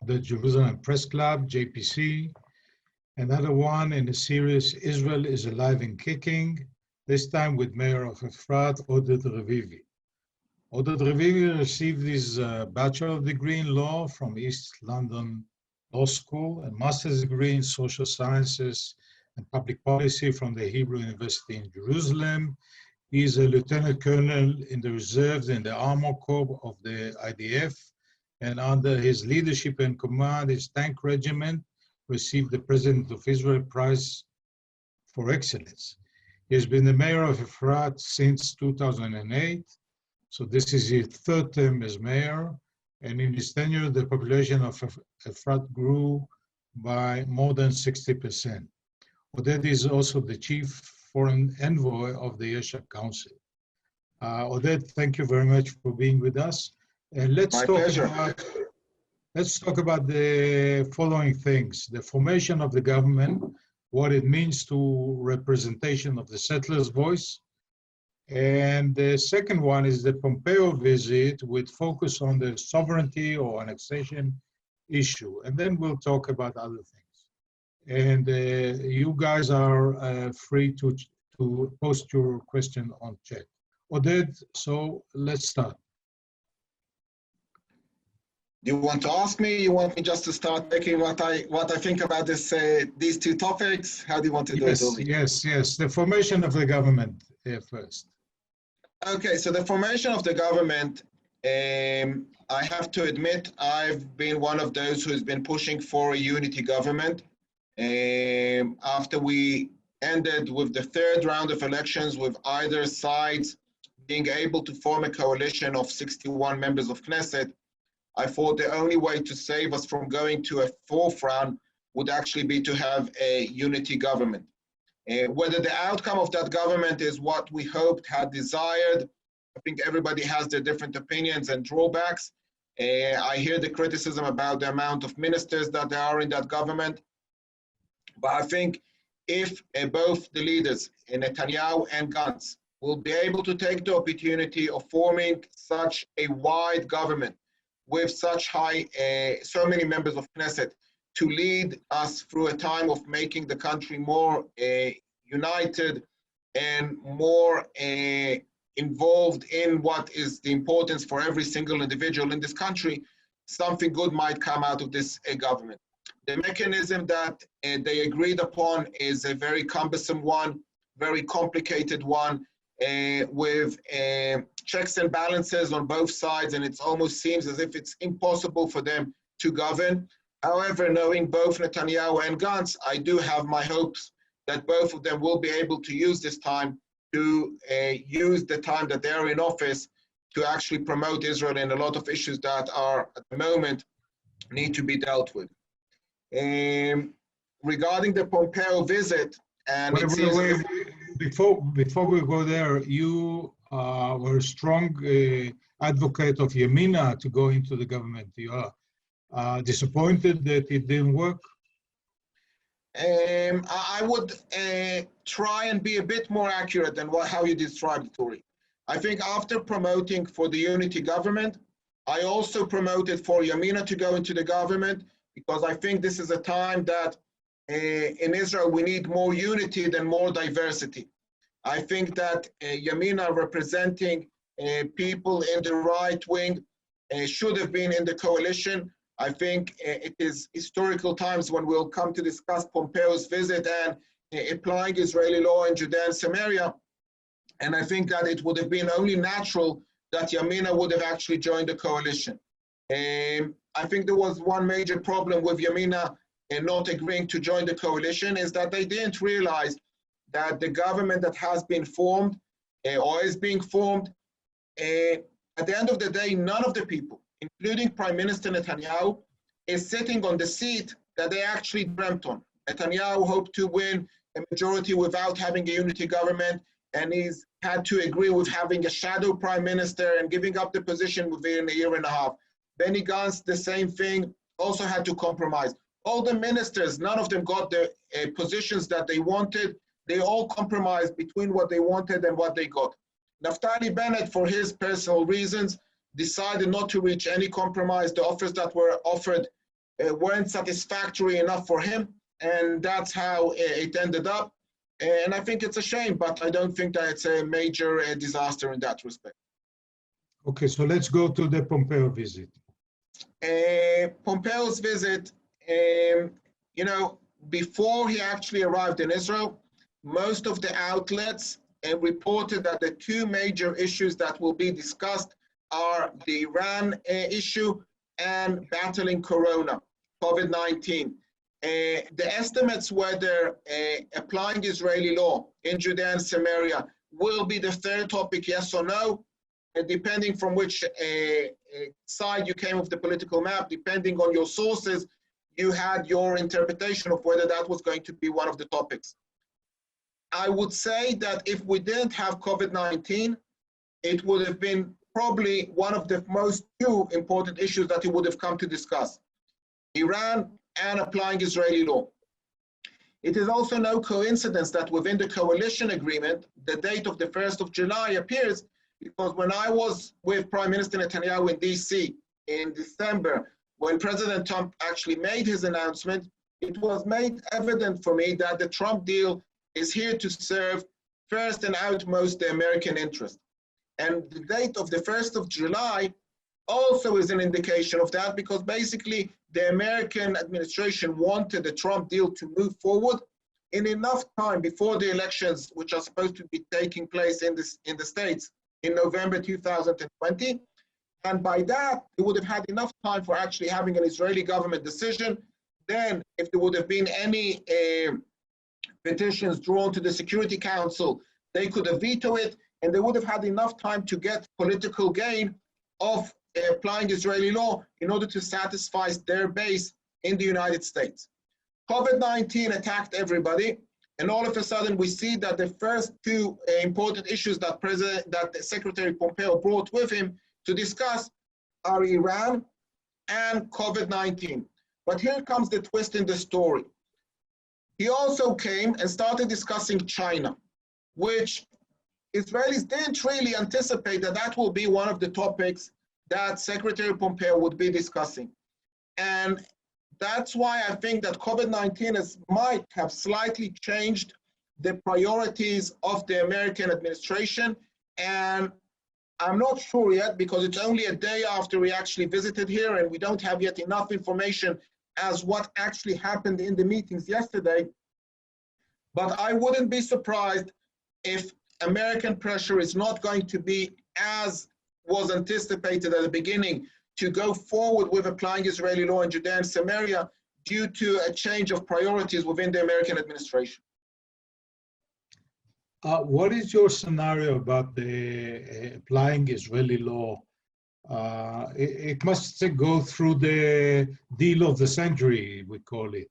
the Jerusalem Press Club, JPC. Another one in the series, Israel is Alive and Kicking, this time with Mayor of Efrat, Oded Revivi. Oded Revivi received his bachelor's degree in law from East London Law School and master's degree in social sciences and public policy from the Hebrew University in Jerusalem. He is a lieutenant colonel in the reserves in the Armor Corps of the IDF, and under his leadership and command, his tank regiment received the President of Israel Prize for Excellence. He has been the mayor of Efrat since 2008, so this is his third term as mayor, and in his tenure, the population of Efrat grew by more than 60%. Oded is also the chief foreign envoy of the Yesha Council. Oded, thank you very much for being with us. And let's talk about the following things: the formation of the government, what it means to representation of the settlers' voice. And the second one is the Pompeo visit with focus on the sovereignty or annexation issue. And then we'll talk about other things. And you guys are free to post your question on chat. Oded, so let's start. Do you want to ask me? You want me just to start taking what I think about this these two topics? How do you want to do it? Yes. The formation of the government first. Okay, so the formation of the government, I have to admit, I've been one of those who's been pushing for a unity government. After we ended with the third round of elections with either sides being able to form a coalition of 61 members of Knesset, I thought the only way to save us from going to a fourth round would actually be to have a unity government. Whether the outcome of that government is what we hoped, had desired, I think everybody has their different opinions and drawbacks. I hear the criticism about the amount of ministers that there are in that government. But I think if both the leaders, Netanyahu and Gantz, will be able to take the opportunity of forming such a wide government with such so many members of Knesset to lead us through a time of making the country more united and more involved in what is the importance for every single individual in this country, something good might come out of this government. The mechanism that they agreed upon is a very cumbersome one, very complicated one, with checks and balances on both sides, and it almost seems as if it's impossible for them to govern. However, knowing both Netanyahu and Gantz, I do have my hopes that both of them will be able to use this time to use the time that they're in office to actually promote Israel in a lot of issues that are at the moment need to be dealt with. Regarding the Pompeo visit, and before we go there, you were a strong advocate of Yamina to go into the government. You are disappointed that it didn't work? I would try and be a bit more accurate than how you described it, Tori. I think after promoting for the unity government, I also promoted for Yamina to go into the government, because I think this is a time that in Israel we need more unity than more diversity. I think that Yamina representing people in the right wing should have been in the coalition. I think it is historical times when we'll come to discuss Pompeo's visit and applying Israeli law in Judea and Samaria. And I think that it would have been only natural that Yamina would have actually joined the coalition. I think there was one major problem with Yamina not agreeing to join the coalition, is that they didn't realize that the government that has been formed or is being formed, at the end of the day, none of the people, including Prime Minister Netanyahu, is sitting on the seat that they actually dreamt on. Netanyahu hoped to win a majority without having a unity government, and he's had to agree with having a shadow prime minister and giving up the position within a year and a half. Benny Gantz, the same thing, also had to compromise. All the ministers, none of them got the positions that they wanted. They all compromised between what they wanted and what they got. Naftali Bennett, for his personal reasons, decided not to reach any compromise. The offers that were offered weren't satisfactory enough for him, and that's how it ended up. And I think it's a shame, but I don't think that it's a major disaster in that respect. Okay, so let's go to the Pompeo visit. Pompeo's visit, before he actually arrived in Israel, most of the outlets reported that the two major issues that will be discussed are the Iran issue and battling Corona, COVID-19. The estimates whether applying Israeli law in Judea and Samaria will be the third topic, yes or no, and depending from which side you came of the political map, depending on your sources, you had your interpretation of whether that was going to be one of the topics. I would say that if we didn't have COVID-19, it would have been probably one of the most two important issues that he would have come to discuss: Iran and applying Israeli law. It is also no coincidence that within the coalition agreement, the date of the 1st of July appears, because when I was with Prime Minister Netanyahu in DC in December, when President Trump actually made his announcement, it was made evident for me that the Trump deal is here to serve first and outmost the American interest. And the date of the 1st of July also is an indication of that, because basically the American administration wanted the Trump deal to move forward in enough time before the elections, which are supposed to be taking place in the States in November 2020. And by that, it would have had enough time for actually having an Israeli government decision. Then, if there would have been any petitions drawn to the Security Council, they could have vetoed it, and they would have had enough time to get political gain of applying Israeli law in order to satisfy their base in the United States. COVID-19 attacked everybody, and all of a sudden we see that the first two important issues that Secretary Pompeo brought with him to discuss are Iran and COVID-19. But here comes the twist in the story. He also came and started discussing China, which Israelis didn't really anticipate that will be one of the topics that Secretary Pompeo would be discussing. And that's why I think that COVID-19 might have slightly changed the priorities of the American administration. And I'm not sure yet, because it's only a day after we actually visited here, and we don't have yet enough information as what actually happened in the meetings yesterday. But I wouldn't be surprised if American pressure is not going to be as was anticipated at the beginning to go forward with applying Israeli law in Judea and Samaria due to a change of priorities within the American administration. What is your scenario about the applying Israeli law? It must go through the deal of the century, we call it.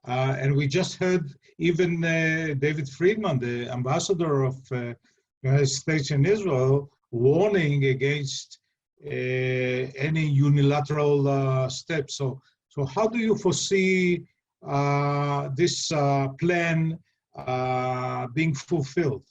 And we just heard even David Friedman, the ambassador of the United States in Israel, warning against any unilateral steps. So how do you foresee this plan being fulfilled?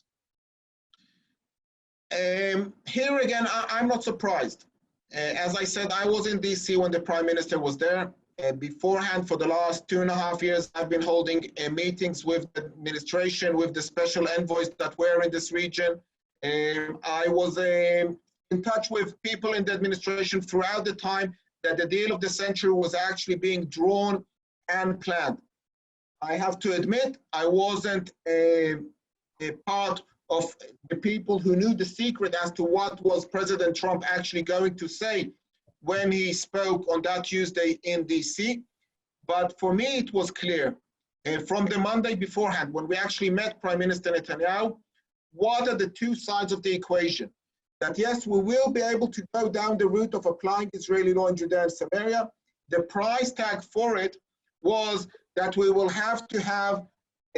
Here again, I'm not surprised. As I said, I was in DC when the Prime Minister was there. Beforehand, for the last 2.5 years, I've been holding meetings with the administration, with the special envoys that were in this region. I was in touch with people in the administration throughout the time that the deal of the century was actually being drawn and planned. I have to admit, I wasn't a part of the people who knew the secret as to what was President Trump actually going to say when he spoke on that Tuesday in DC. But for me, it was clear from the Monday beforehand, when we actually met Prime Minister Netanyahu, what are the two sides of the equation? That yes, we will be able to go down the route of applying Israeli law in Judea and Samaria. The price tag for it was that we will have to have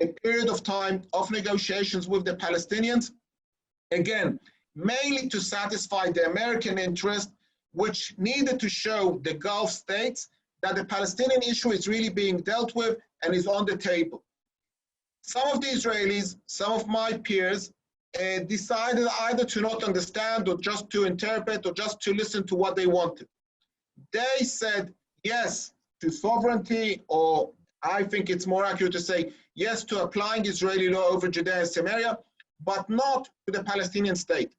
a period of time of negotiations with the Palestinians, again, mainly to satisfy the American interest, which needed to show the Gulf states that the Palestinian issue is really being dealt with and is on the table. Some of the Israelis, some of my peers, decided either to not understand or just to interpret or just to listen to what they wanted. They said, yes, to sovereignty, or I think it's more accurate to say yes to applying Israeli law over Judea and Samaria, but not to the Palestinian state.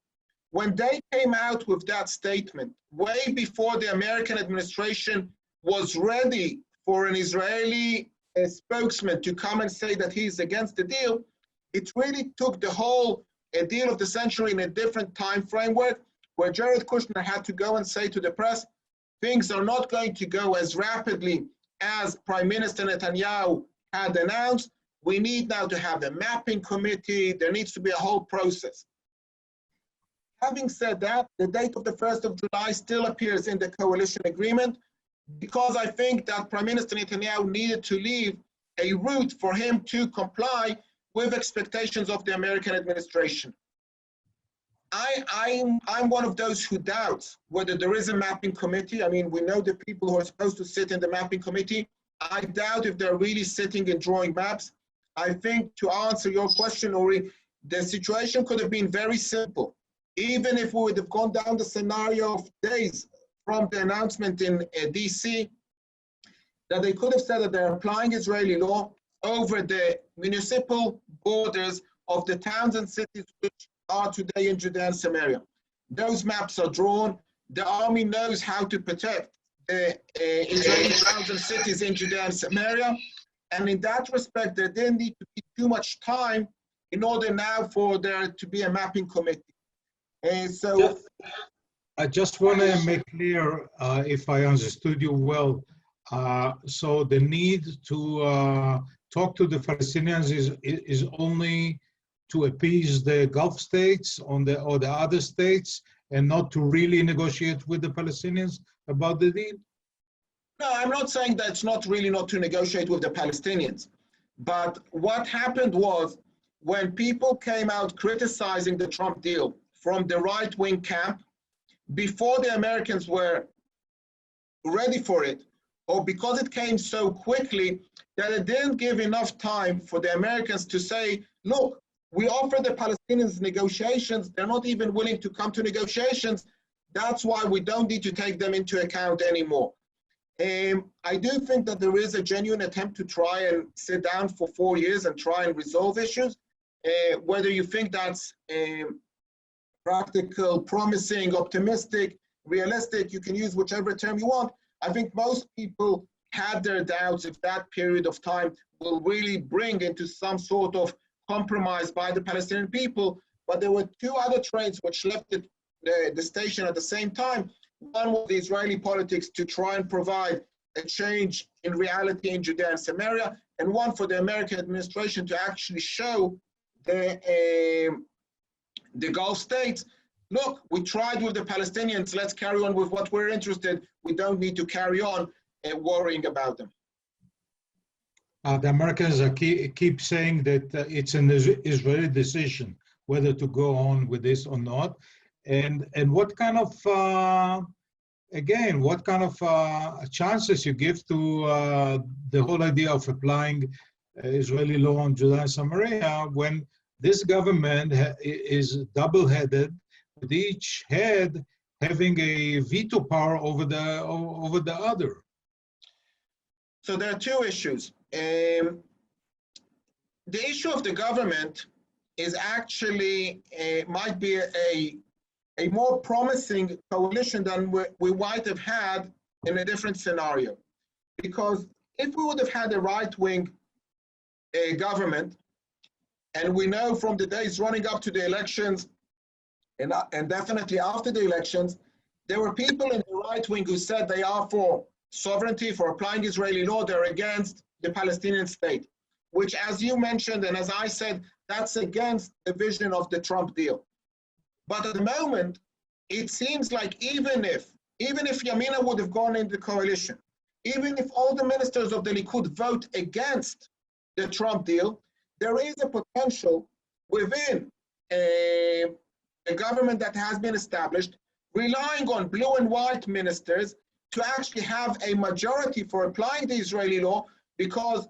When they came out with that statement, way before the American administration was ready for an Israeli spokesman to come and say that he's against the deal, it really took the whole deal of the century in a different time framework, where Jared Kushner had to go and say to the press, things are not going to go as rapidly as Prime Minister Netanyahu had announced. We need now to have a mapping committee. There needs to be a whole process. Having said that, the date of the 1st of July still appears in the coalition agreement, because I think that Prime Minister Netanyahu needed to leave a route for him to comply with expectations of the American administration. I'm one of those who doubts whether there is a mapping committee. I mean, we know the people who are supposed to sit in the mapping committee. I doubt if they're really sitting and drawing maps. I think, to answer your question, Uri, the situation could have been very simple. Even if we would have gone down the scenario of days from the announcement in DC, that they could have said that they're applying Israeli law over the municipal borders of the towns and cities which are today in Judea and Samaria. Those maps are drawn. The army knows how to protect the Israeli towns and cities in Judea and Samaria. And in that respect, there didn't need to be too much time in order now for there to be a mapping committee. So I just want to make clear, if I understood you well, so the need to talk to the Palestinians is only to appease the Gulf states or the other states, and not to really negotiate with the Palestinians about the deal? No, I'm not saying that it's not to negotiate with the Palestinians. But what happened was, when people came out criticizing the Trump deal from the right-wing camp, before the Americans were ready for it, or because it came so quickly that it didn't give enough time for the Americans to say, look, we offer the Palestinians negotiations, they're not even willing to come to negotiations, that's why we don't need to take them into account anymore. I do think that there is a genuine attempt to try and sit down for 4 years and try and resolve issues. Whether you think that's practical, promising, optimistic, realistic, you can use whichever term you want. I think most people had their doubts if that period of time will really bring into some sort of compromise by the Palestinian people. But there were two other trains which left the station at the same time. One was the Israeli politics to try and provide a change in reality in Judea and Samaria, and one for the American administration to actually show the Gulf states, look, we tried with the Palestinians, let's carry on with what we're interested. We don't need to carry on worrying about them. The Americans keep saying that it's an Israeli decision whether to go on with this or not. And what kind of, again, what kind of chances you give to the whole idea of applying Israeli law on Judea and Samaria when this government is double-headed, with each head having a veto power over the other? So there are two issues. The issue of the government is actually might be a more promising coalition than we might have had in a different scenario. Because if we would have had a right-wing government, and we know from the days running up to the elections, and definitely after the elections, there were people in the right wing who said they are for sovereignty, for applying Israeli law, they're against the Palestinian state, which, as you mentioned, and as I said, that's against the vision of the Trump deal. But at the moment, it seems like even if Yamina would have gone into the coalition, even if all the ministers of the Likud vote against the Trump deal, there is a potential within a government that has been established, relying on blue and white ministers to actually have a majority for applying the Israeli law, because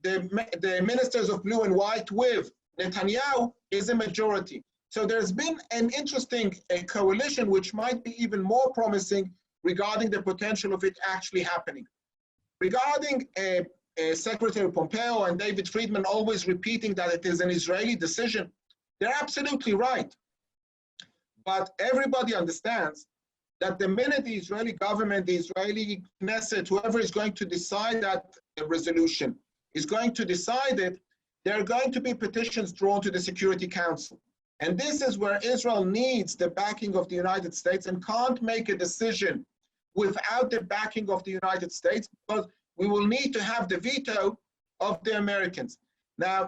the ministers of blue and white with Netanyahu is a majority. So there's been an interesting coalition which might be even more promising regarding the potential of it actually happening. Regarding Secretary Pompeo and David Friedman always repeating that it is an Israeli decision, they're absolutely right. But everybody understands that the minute the Israeli government, the Israeli Knesset, whoever is going to decide that resolution, is going to decide it, there are going to be petitions drawn to the Security Council. And this is where Israel needs the backing of the United States and can't make a decision without the backing of the United States, because we will need to have the veto of the Americans. Now,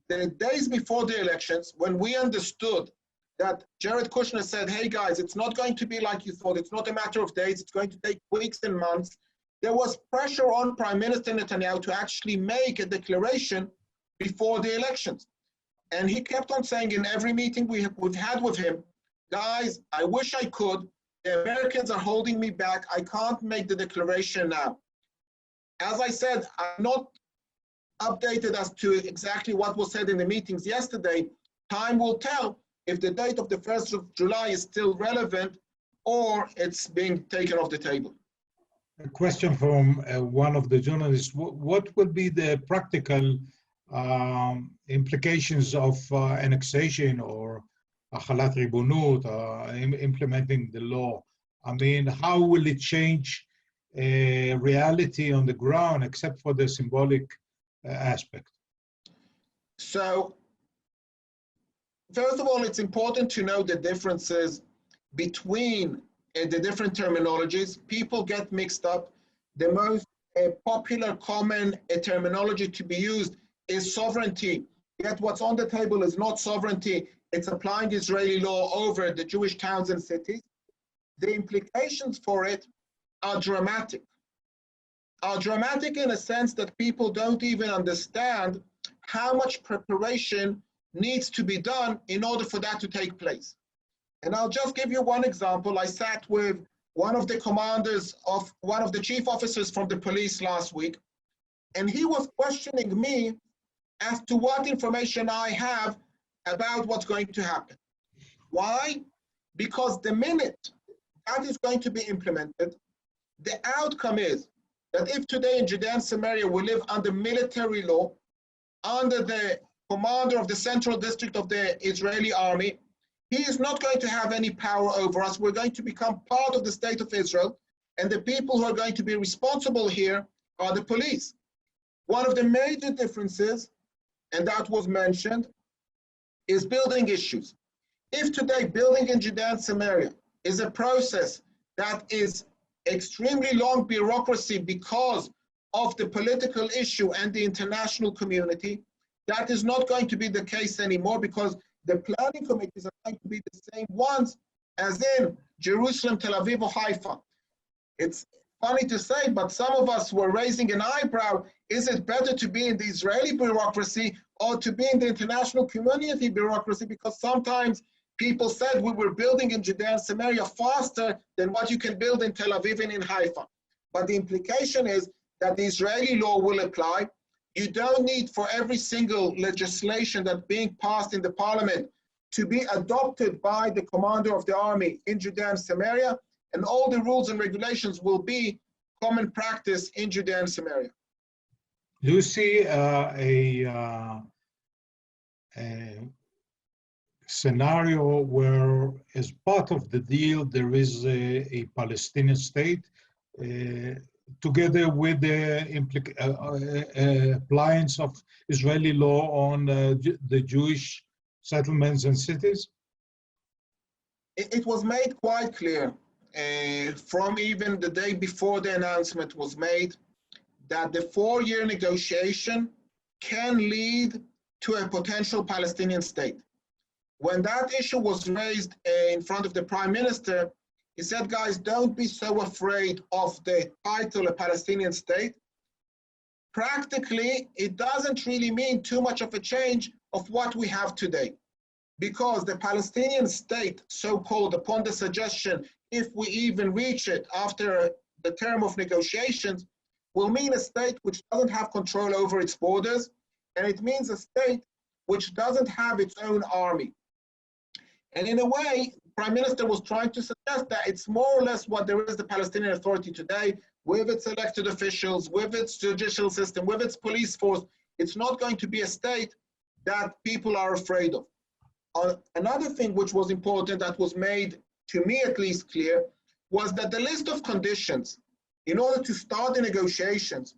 the days before the elections, when we understood that Jared Kushner said, hey guys, it's not going to be like you thought, it's not a matter of days, it's going to take weeks and months, there was pressure on Prime Minister Netanyahu to actually make a declaration before the elections. And he kept on saying in every meeting we've had with him, guys, I wish I could, the Americans are holding me back, I can't make the declaration now. As I said, I'm not updated as to exactly what was said in the meetings yesterday. Time will tell if the date of the 1st of July is still relevant or it's being taken off the table. A question from one of the journalists. What will be the practical implications of annexation or achalat ribonut, implementing the law? I mean, how will it change reality on the ground, except for the symbolic aspect? So, first of all, it's important to know the differences between the different terminologies. People get mixed up. The most popular, common terminology to be used is sovereignty. Yet what's on the table is not sovereignty. It's applying Israeli law over the Jewish towns and cities. The implications for it are dramatic. Are dramatic in a sense that people don't even understand how much preparation needs to be done in order for that to take place. And I'll just give you one example. I sat with one of the commanders of one of the chief officers from the police last week, and he was questioning me as to what information I have about what's going to happen. Why? Because the minute that is going to be implemented, the outcome is that if today in Judea and Samaria we live under military law, under the commander of the central district of the Israeli army, he is not going to have any power over us. We're going to become part of the state of Israel, and the people who are going to be responsible here are the police. One of the major differences, and that was mentioned, is building issues. If today building in Judea and Samaria is a process that is extremely long bureaucracy because of the political issue and the international community, that is not going to be the case anymore, because the planning committees are going to be the same ones as in Jerusalem, Tel Aviv, or Haifa. It's funny to say, but some of us were raising an eyebrow. Is it better to be in the Israeli bureaucracy or to be in the international community bureaucracy? Because sometimes people said we were building in Judea and Samaria faster than what you can build in Tel Aviv and in Haifa. But the implication is that the Israeli law will apply. You don't need for every single legislation that's being passed in the parliament to be adopted by the commander of the army in Judea and Samaria, and all the rules and regulations will be common practice in Judea and Samaria. Do you see a scenario where, as part of the deal, there is a Palestinian state together with the appliance of Israeli law on the Jewish settlements and cities? It was made quite clear from even the day before the announcement was made that the 4-year negotiation can lead to a potential Palestinian state. When that issue was raised in front of the Prime Minister, he said, guys, don't be so afraid of the title, a Palestinian state. Practically, it doesn't really mean too much of a change of what we have today, because the Palestinian state, so-called, upon the suggestion, if we even reach it after the term of negotiations, will mean a state which doesn't have control over its borders, and it means a state which doesn't have its own army. And in a way, Prime Minister was trying to suggest that it's more or less what there is the Palestinian Authority today, with its elected officials, with its judicial system, with its police force. It's not going to be a state that people are afraid of. Another thing which was important that was made, to me at least, clear, was that the list of conditions in order to start the negotiations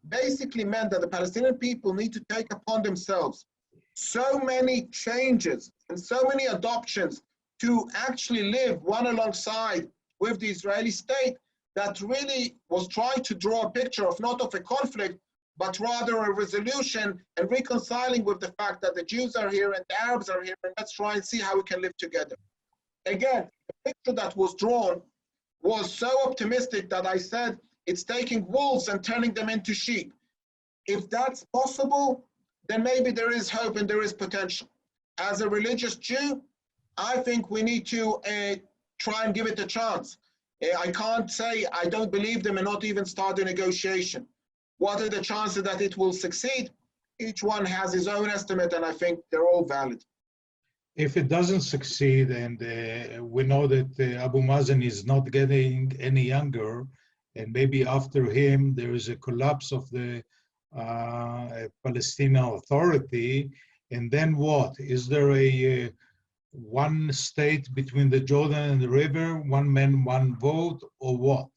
basically meant that the Palestinian people need to take upon themselves so many changes and so many adoptions to actually live one alongside with the Israeli state that really was trying to draw a picture of not of a conflict, but rather a resolution and reconciling with the fact that the Jews are here and the Arabs are here, and let's try and see how we can live together. Again, the picture that was drawn was so optimistic that I said it's taking wolves and turning them into sheep. If that's possible, then maybe there is hope and there is potential. As a religious Jew, I think we need to try and give it a chance. I can't say I don't believe them and not even start a negotiation. What are the chances that it will succeed? Each one has his own estimate, and I think they're all valid. If it doesn't succeed, and we know that Abu Mazen is not getting any younger, and maybe after him there is a collapse of the Palestinian Authority, and then what? Is there a one state between the Jordan and the river, one man, one vote, or what?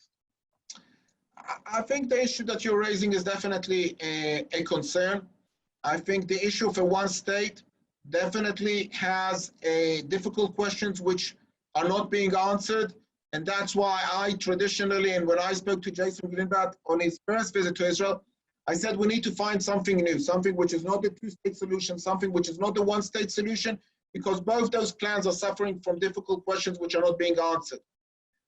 I think the issue that you're raising is definitely a concern. I think the issue of a one state definitely has difficult questions which are not being answered. And that's why I traditionally, and when I spoke to Jason Greenblatt on his first visit to Israel, I said we need to find something new, something which is not the two-state solution, something which is not the one-state solution, because both those plans are suffering from difficult questions which are not being answered.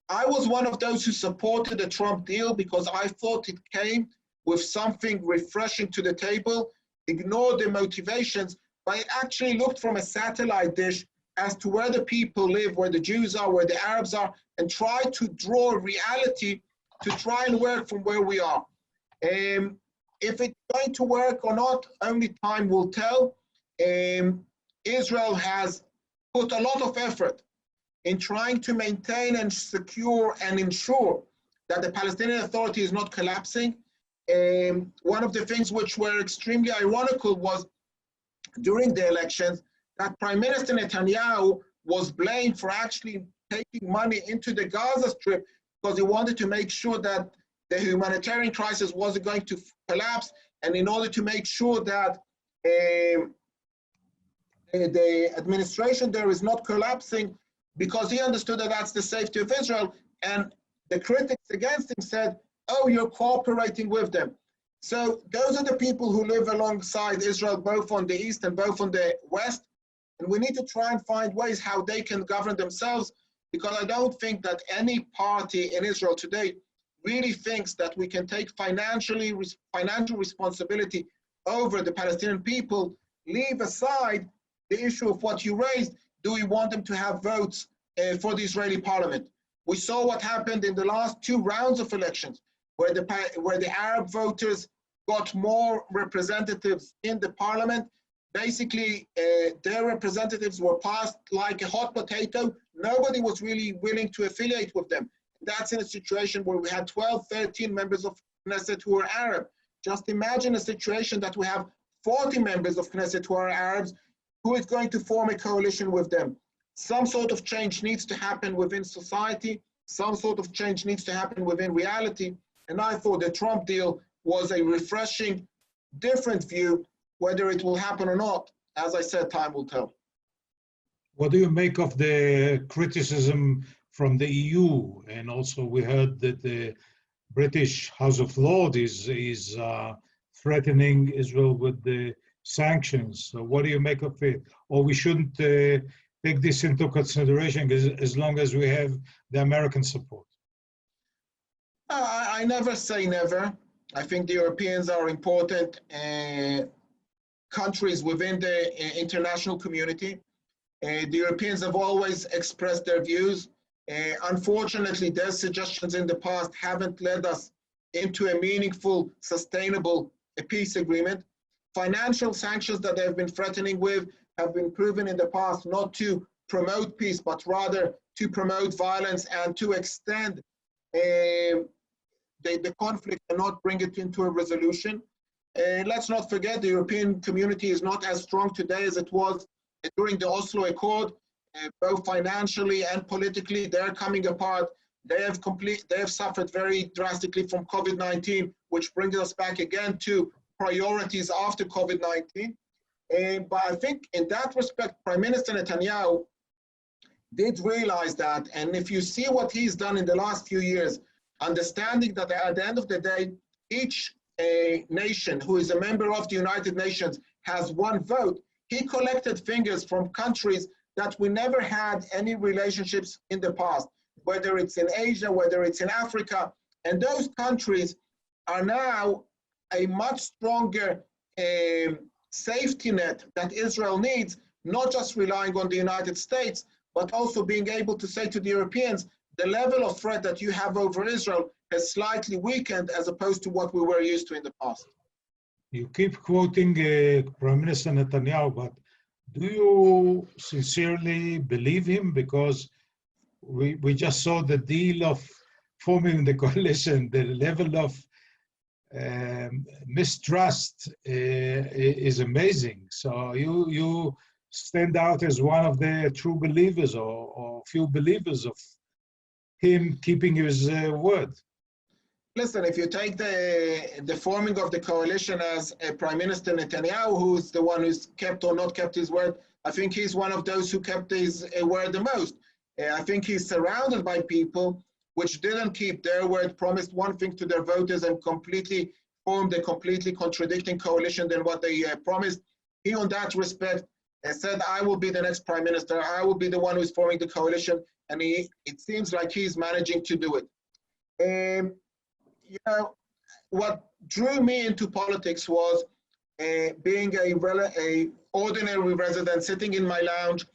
I was one of those who supported the Trump deal because I thought it came with something refreshing to the table, ignored the motivations, but it actually looked from a satellite dish as to where the people live, where the Jews are, where the Arabs are, and try to draw a reality to try and work from where we are. If it's going to work or not, only time will tell. Israel has put a lot of effort in trying to maintain and secure and ensure that the Palestinian Authority is not collapsing. One of the things which were extremely ironical was during the elections that Prime Minister Netanyahu was blamed for actually taking money into the Gaza Strip because he wanted to make sure that the humanitarian crisis wasn't going to collapse, and in order to make sure that the administration there is not collapsing, because he understood that that's the safety of Israel. And the critics against him said, oh, you're cooperating with them. So those are the people who live alongside Israel, both on the east and both on the west. And we need to try and find ways how they can govern themselves, because I don't think that any party in Israel today really thinks that we can take financial responsibility over the Palestinian people, leave aside the issue of what you raised. Do we want them to have votes for the Israeli parliament? We saw what happened in the last two rounds of elections, where the Arab voters got more representatives in the parliament. Basically, their representatives were passed like a hot potato. Nobody was really willing to affiliate with them. That's in a situation where we had 12, 13 members of Knesset who were Arab. Just imagine a situation that we have 40 members of Knesset who are Arabs. Who is going to form a coalition with them? Some sort of change needs to happen within society. Some sort of change needs to happen within reality. And I thought the Trump deal was a refreshing, different view. Whether it will happen or not, as I said, time will tell. What do you make of the criticism from the EU? And also we heard that the British House of Lords is threatening Israel with the sanctions. So what do you make of it? Or we shouldn't take this into consideration as long as we have the American support? I never say never. I think the Europeans are important countries within the international community. The Europeans have always expressed their views. Unfortunately, their suggestions in the past haven't led us into a meaningful, sustainable peace agreement. Financial sanctions that they've been threatening with have been proven in the past not to promote peace, but rather to promote violence and to extend the conflict and not bring it into a resolution. Let's not forget the European community is not as strong today as it was during the Oslo Accord, both financially and politically. They're coming apart. They have suffered very drastically from COVID-19, which brings us back again to priorities after COVID-19. But I think in that respect, Prime Minister Netanyahu did realize that, and if you see what he's done in the last few years, understanding that at the end of the day, each nation who is a member of the United Nations has one vote. He collected fingers from countries that we never had any relationships in the past, whether it's in Asia, whether it's in Africa, and those countries are now a much stronger safety net that Israel needs, not just relying on the United States, but also being able to say to the Europeans, the level of threat that you have over Israel has slightly weakened as opposed to what we were used to in the past. You keep quoting Prime Minister Netanyahu, but do you sincerely believe him? Because we just saw the deal of forming the coalition, the level of mistrust is amazing. So you stand out as one of the true believers or few believers of him keeping his word. Listen, if you take the forming of the coalition as Prime Minister Netanyahu, who's the one who's kept or not kept his word, I think he's one of those who kept his word the most. I think he's surrounded by people which didn't keep their word, promised one thing to their voters and completely formed a completely contradicting coalition than what they promised. He, on that respect, said, I will be the next prime minister. I will be the one who's forming the coalition. And it seems like he's managing to do it. You know, what drew me into politics was being a ordinary resident, sitting in my lounge,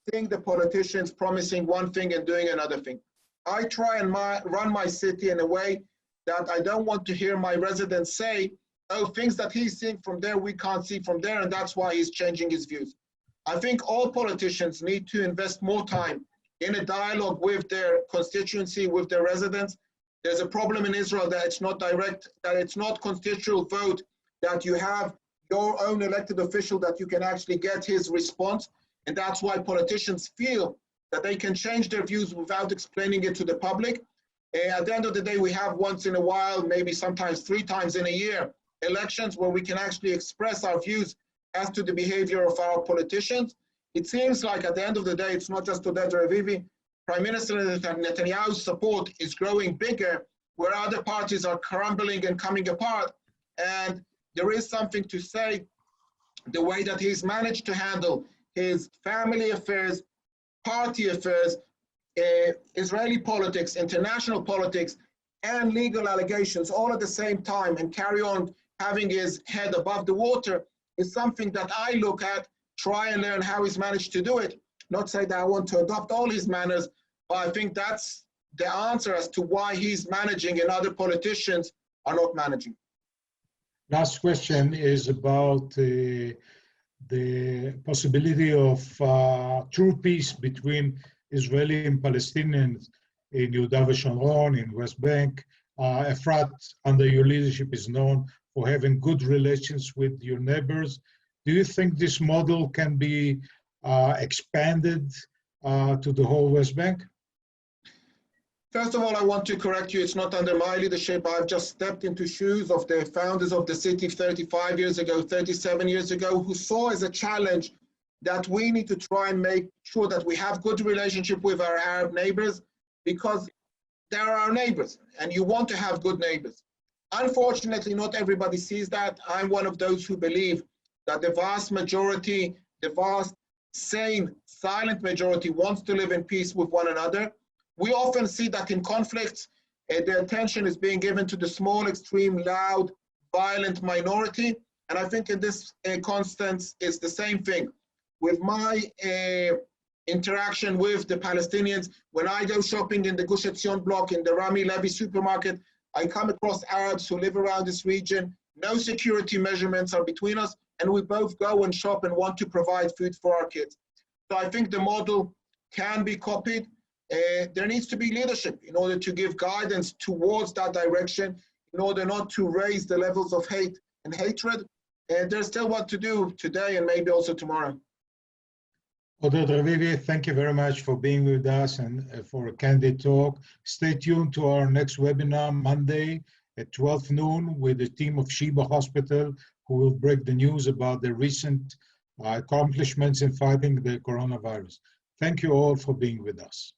seeing the politicians promising one thing and doing another thing. I try and run my city in a way that I don't want to hear my residents say, oh, things that he's seeing from there, we can't see from there, and that's why he's changing his views. I think all politicians need to invest more time in a dialogue with their constituency, with their residents. There's a problem in Israel that it's not direct, that it's not constitutional vote, that you have your own elected official that you can actually get his response. And that's why politicians feel that they can change their views without explaining it to the public. At the end of the day, we have once in a while, maybe sometimes 3 times in a year, elections where we can actually express our views as to the behavior of our politicians. It seems like at the end of the day, it's not just Oded Revivi. Prime Minister Netanyahu's support is growing bigger, where other parties are crumbling and coming apart. And there is something to say, the way that he's managed to handle his family affairs, party affairs, Israeli politics, international politics, and legal allegations all at the same time, and carry on having his head above the water, is something that I look at, try and learn how he's managed to do it. Not say that I want to adopt all his manners, but I think that's the answer as to why he's managing and other politicians are not managing. Last question is about the possibility of true peace between Israeli and Palestinians in Yehuda v'Shomron, in West Bank. Efrat, under your leadership, is known for having good relations with your neighbors. Do you think this model can be expanded to the whole West Bank? First of all, I want to correct you. It's not under my leadership. I've just stepped into shoes of the founders of the city 35 years ago, 37 years ago, who saw as a challenge that we need to try and make sure that we have good relationship with our Arab neighbors, because they're our neighbors and you want to have good neighbors. Unfortunately, not everybody sees that. I'm one of those who believe that the vast majority, the vast, sane, silent majority wants to live in peace with one another. We often see that in conflicts, the attention is being given to the small, extreme, loud, violent minority. And I think in this constance, it's the same thing. With my interaction with the Palestinians, when I go shopping in the Gush Etzion block, in the Rami Levy supermarket, I come across Arabs who live around this region. No security measurements are between us, and we both go and shop and want to provide food for our kids. So I think the model can be copied. There needs to be leadership in order to give guidance towards that direction, in order not to raise the levels of hate and hatred. And there's still what to do today and maybe also tomorrow. Oded Revivi, thank you very much for being with us and for a candid talk. Stay tuned to our next webinar Monday at 12 noon with the team of Sheba Hospital, who will break the news about the recent accomplishments in fighting the coronavirus. Thank you all for being with us.